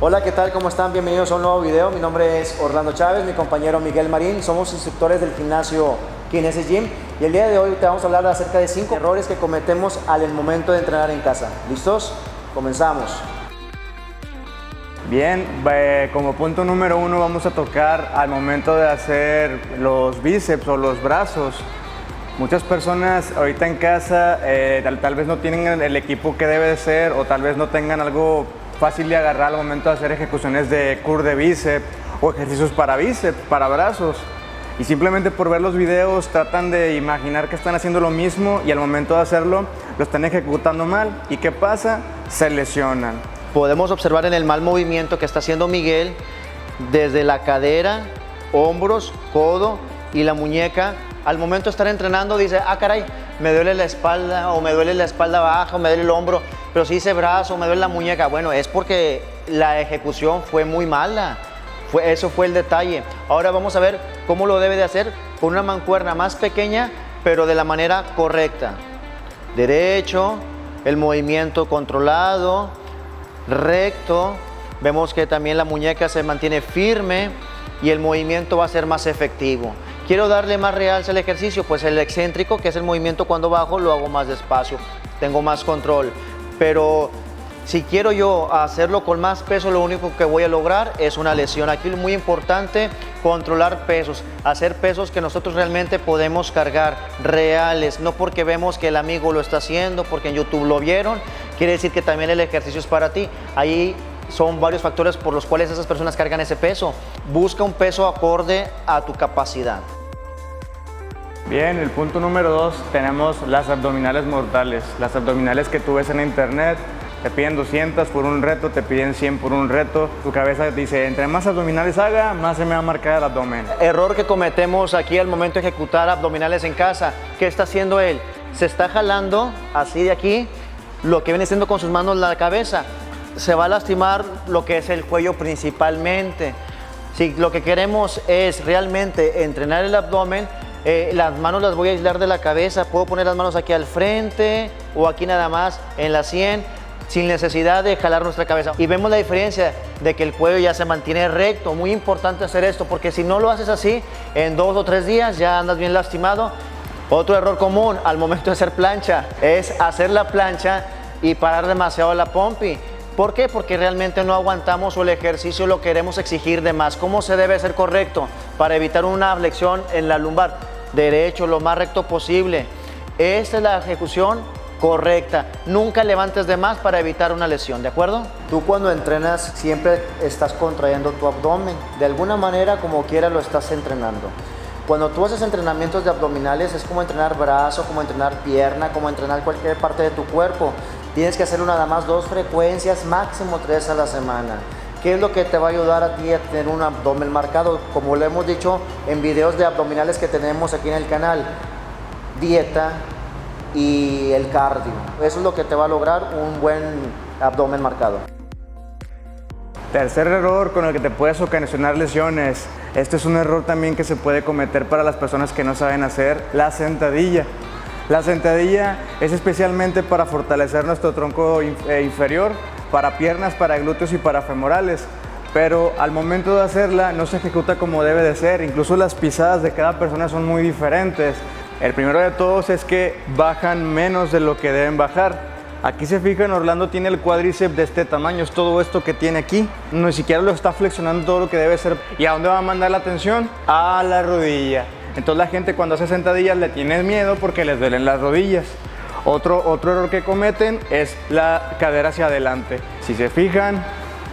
Hola, ¿qué tal? ¿Cómo están? Bienvenidos a un nuevo video. Mi nombre es Orlando Chávez, mi compañero Miguel Marín. Somos instructores del gimnasio Kinesis Gym y el día de hoy te vamos a hablar acerca de 5 errores que cometemos al momento de entrenar en casa. ¿Listos? Comenzamos. Bien, como punto número 1 vamos a tocar al momento de hacer los bíceps o los brazos. Muchas personas ahorita en casa tal vez no tienen el equipo que debe de ser o tal vez no tengan algo fácil de agarrar al momento de hacer ejecuciones de curl de bíceps o ejercicios para bíceps, para brazos. Y simplemente por ver los videos tratan de imaginar que están haciendo lo mismo y al momento de hacerlo lo están ejecutando mal. ¿Y qué pasa? Se lesionan. Podemos observar en el mal movimiento que está haciendo Miguel desde la cadera, hombros, codo y la muñeca. Al momento de estar entrenando dice, ah caray, me duele la espalda o me duele la espalda baja o me duele el hombro, pero si hice brazo, me duele la muñeca. Bueno, es porque la ejecución fue muy mala. Eso fue el detalle. Ahora vamos a ver cómo lo debe de hacer con una mancuerna más pequeña, pero de la manera correcta. Derecho, el movimiento controlado, recto. Vemos que también la muñeca se mantiene firme y el movimiento va a ser más efectivo. Quiero darle más realce al ejercicio, pues el excéntrico, que es el movimiento cuando bajo, lo hago más despacio, tengo más control. Pero si quiero yo hacerlo con más peso, lo único que voy a lograr es una lesión. Aquí es muy importante controlar pesos, hacer pesos que nosotros realmente podemos cargar, reales, no porque vemos que el amigo lo está haciendo, porque en YouTube lo vieron, quiere decir que también el ejercicio es para ti. Ahí son varios factores por los cuales esas personas cargan ese peso. Busca un peso acorde a tu capacidad. Bien, el punto número 2 tenemos las abdominales mortales. Las abdominales que tú ves en internet, te piden 200 por un reto, te piden 100 por un reto. Tu cabeza dice, entre más abdominales haga, más se me va a marcar el abdomen. Error que cometemos aquí al momento de ejecutar abdominales en casa. ¿Qué está haciendo él? Se está jalando así de aquí, lo que viene haciendo con sus manos la cabeza. Se va a lastimar lo que es el cuello principalmente. Si lo que queremos es realmente entrenar el abdomen, las manos las voy a aislar de la cabeza. Puedo poner las manos aquí al frente o aquí nada más en la sien, sin necesidad de jalar nuestra cabeza. Y vemos la diferencia de que el cuello ya se mantiene recto. Muy importante hacer esto, porque si no lo haces así, en 2 o 3 días ya andas bien lastimado. Otro error común al momento de hacer plancha es hacer la plancha y parar demasiado la pompi. ¿Por qué? Porque realmente no aguantamos o el ejercicio lo queremos exigir de más. ¿Cómo se debe hacer correcto? Para evitar una flexión en la lumbar. Derecho, lo más recto posible. Esta es la ejecución correcta. Nunca levantes de más para evitar una lesión, ¿de acuerdo? Tú cuando entrenas siempre estás contrayendo tu abdomen. De alguna manera, como quiera, lo estás entrenando. Cuando tú haces entrenamientos de abdominales es como entrenar brazo, como entrenar pierna, como entrenar cualquier parte de tu cuerpo. Tienes que hacerlo nada más 2 frecuencias, máximo 3 a la semana. ¿Qué es lo que te va a ayudar a ti a tener un abdomen marcado? Como lo hemos dicho en videos de abdominales que tenemos aquí en el canal, dieta y el cardio. Eso es lo que te va a lograr un buen abdomen marcado. Tercer error con el que te puedes ocasionar lesiones. Este es un error también que se puede cometer para las personas que no saben hacer la sentadilla. La sentadilla es especialmente para fortalecer nuestro tronco inferior, para piernas, para glúteos y para femorales. Pero al momento de hacerla no se ejecuta como debe de ser. Incluso las pisadas de cada persona son muy diferentes. El primero de todos es que bajan menos de lo que deben bajar. Aquí se fijan, Orlando tiene el cuádriceps de este tamaño, es todo esto que tiene aquí. Ni siquiera lo está flexionando todo lo que debe ser. ¿Y a dónde va a mandar la atención? A la rodilla. Entonces la gente cuando hace sentadillas le tiene miedo porque les duelen las rodillas. Otro error que cometen es la cadera hacia adelante. Si se fijan,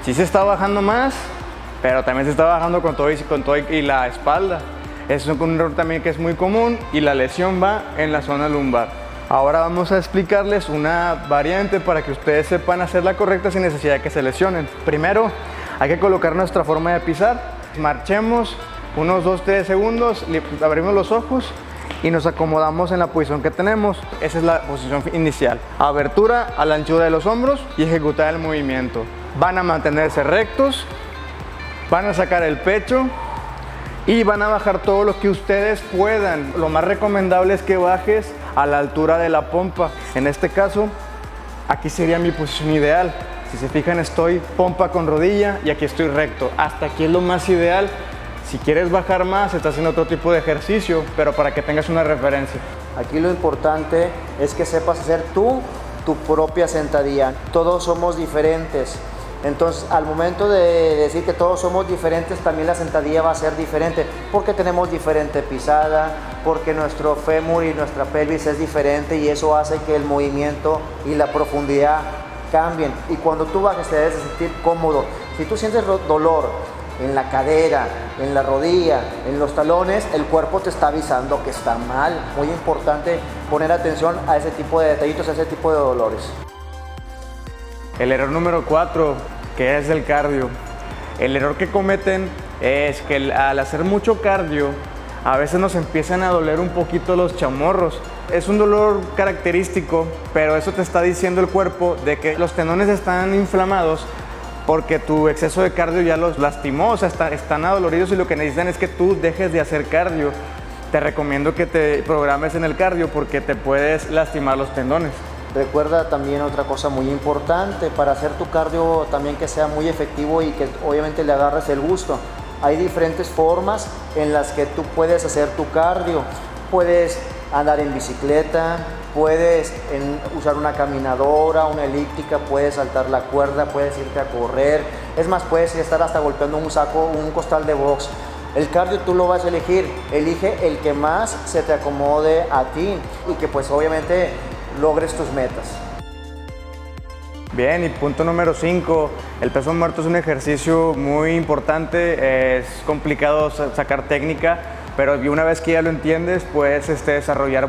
sí se está bajando más, pero también se está bajando con todo y la espalda. Eso es un error también que es muy común y la lesión va en la zona lumbar. Ahora vamos a explicarles una variante para que ustedes sepan hacerla correcta sin necesidad de que se lesionen. Primero, hay que colocar nuestra forma de pisar. Marchemos unos 2-3 segundos, abrimos los ojos y nos acomodamos en la posición que tenemos. Esa es la posición inicial. Abertura a la anchura de los hombros y ejecutar el movimiento. Van a mantenerse rectos, van a sacar el pecho y van a bajar todo lo que ustedes puedan. Lo más recomendable es que bajes a la altura de la pompa. En este caso, aquí sería mi posición ideal. Si se fijan, estoy pompa con rodilla y aquí estoy recto. Hasta aquí es lo más ideal. Si quieres bajar más, estás haciendo otro tipo de ejercicio, pero para que tengas una referencia. Aquí lo importante es que sepas hacer tú tu propia sentadilla. Todos somos diferentes. Entonces, al momento de decir que todos somos diferentes, también la sentadilla va a ser diferente, porque tenemos diferente pisada, porque nuestro fémur y nuestra pelvis es diferente y eso hace que el movimiento y la profundidad cambien. Y cuando tú bajes te debes de sentir cómodo. Si tú sientes dolor en la cadera, en la rodilla, en los talones, el cuerpo te está avisando que está mal. Muy importante poner atención a ese tipo de detallitos, a ese tipo de dolores. El error número 4, que es el cardio. El error que cometen es que al hacer mucho cardio, a veces nos empiezan a doler un poquito los chamorros. Es un dolor característico, pero eso te está diciendo el cuerpo de que los tendones están inflamados porque tu exceso de cardio ya los lastimó, o sea, están adoloridos y lo que necesitan es que tú dejes de hacer cardio. Te recomiendo que te programes en el cardio porque te puedes lastimar los tendones. Recuerda también otra cosa muy importante, para hacer tu cardio también que sea muy efectivo y que obviamente le agarres el gusto. Hay diferentes formas en las que tú puedes hacer tu cardio. Puedes andar en bicicleta, puedes usar una caminadora, una elíptica, puedes saltar la cuerda, puedes irte a correr. Es más, puedes estar hasta golpeando un saco, un costal de box. El cardio tú lo vas a elegir. Elige el que más se te acomode a ti y que pues obviamente logres tus metas. Bien, y punto número 5, el peso muerto es un ejercicio muy importante, es complicado sacar técnica, pero una vez que ya lo entiendes, puedes desarrollar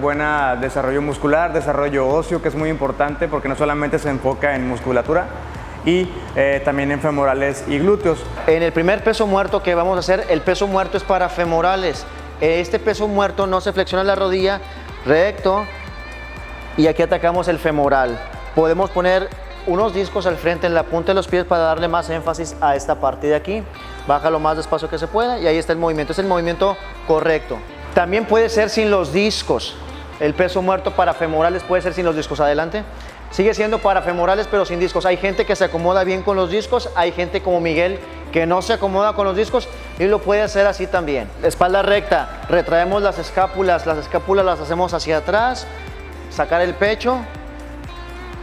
desarrollo muscular, desarrollo óseo, que es muy importante porque no solamente se enfoca en musculatura, y también en femorales y glúteos. En el primer peso muerto que vamos a hacer, el peso muerto es para femorales. Este peso muerto no se flexiona la rodilla, recto, y aquí atacamos el femoral. Podemos poner unos discos al frente en la punta de los pies para darle más énfasis a esta parte de aquí. Baja lo más despacio que se pueda y ahí está el movimiento. Es el movimiento correcto. También puede ser sin los discos. El peso muerto para femorales puede ser sin los discos. Adelante. Sigue siendo para femorales pero sin discos. Hay gente que se acomoda bien con los discos. Hay gente como Miguel que no se acomoda con los discos y lo puede hacer así también. Espalda recta. Retraemos las escápulas. Las escápulas las hacemos hacia atrás. Sacar el pecho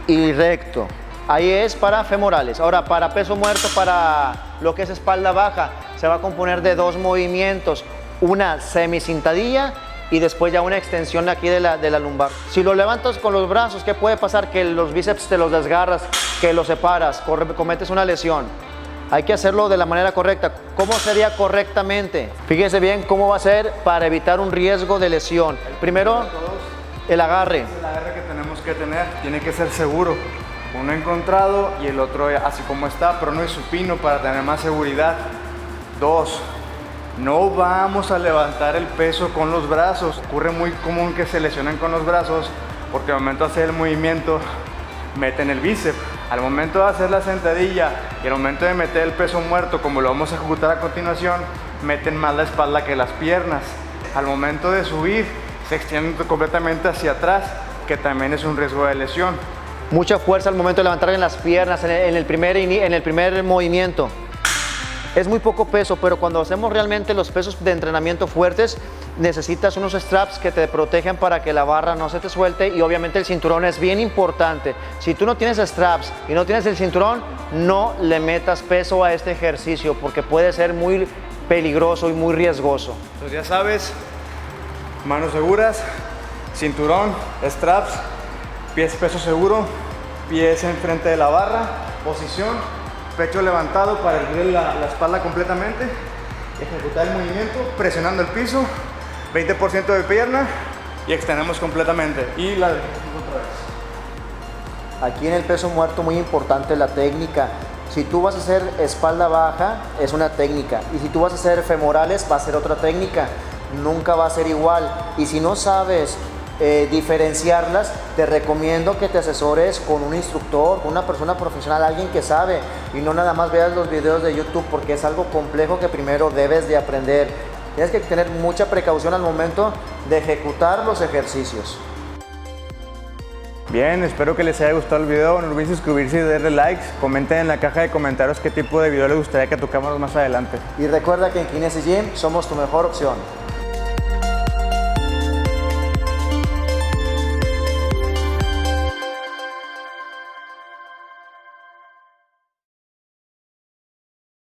y recto. Ahí es para femorales. Ahora, para peso muerto, para lo que es espalda baja, se va a componer de dos movimientos. Una semicintadilla y después ya una extensión aquí de la lumbar. Si lo levantas con los brazos, ¿qué puede pasar? Que los bíceps te los desgarras, que los separas, cometes una lesión. Hay que hacerlo de la manera correcta. ¿Cómo sería correctamente? Fíjese bien cómo va a ser para evitar un riesgo de lesión. Primero, el agarre. El agarre que tenemos que tener tiene que ser seguro. Uno encontrado y el otro así como está, pero no es supino para tener más seguridad. 2. No vamos a levantar el peso con los brazos. Ocurre muy común que se lesionen con los brazos porque al momento de hacer el movimiento meten el bíceps. Al momento de hacer la sentadilla y al momento de meter el peso muerto, como lo vamos a ejecutar a continuación, meten más la espalda que las piernas. Al momento de subir, se extienden completamente hacia atrás, que también es un riesgo de lesión. Mucha fuerza al momento de levantar en las piernas, en el primer movimiento. Es muy poco peso, pero cuando hacemos realmente los pesos de entrenamiento fuertes, necesitas unos straps que te protegen para que la barra no se te suelte y obviamente el cinturón es bien importante. Si tú no tienes straps y no tienes el cinturón, no le metas peso a este ejercicio porque puede ser muy peligroso y muy riesgoso. Entonces ya sabes, manos seguras, cinturón, straps, pies peso seguro, pies enfrente de la barra, posición, pecho levantado para erguir la espalda completamente, ejecutar el movimiento presionando el piso, 20% de pierna y extendemos completamente y la dejamos otra vez. Aquí en el peso muerto muy importante la técnica. Si tú vas a hacer espalda baja es una técnica y si tú vas a hacer femorales va a ser otra técnica. Nunca va a ser igual y si no sabes diferenciarlas, te recomiendo que te asesores con un instructor, con una persona profesional, alguien que sabe y no nada más veas los videos de YouTube porque es algo complejo que primero debes de aprender. Tienes que tener mucha precaución al momento de ejecutar los ejercicios. Bien, espero que les haya gustado el video. No olviden suscribirse y darle likes. Comenten en la caja de comentarios qué tipo de video les gustaría que tocáramos más adelante. Y recuerda que en Kinesis Gym somos tu mejor opción.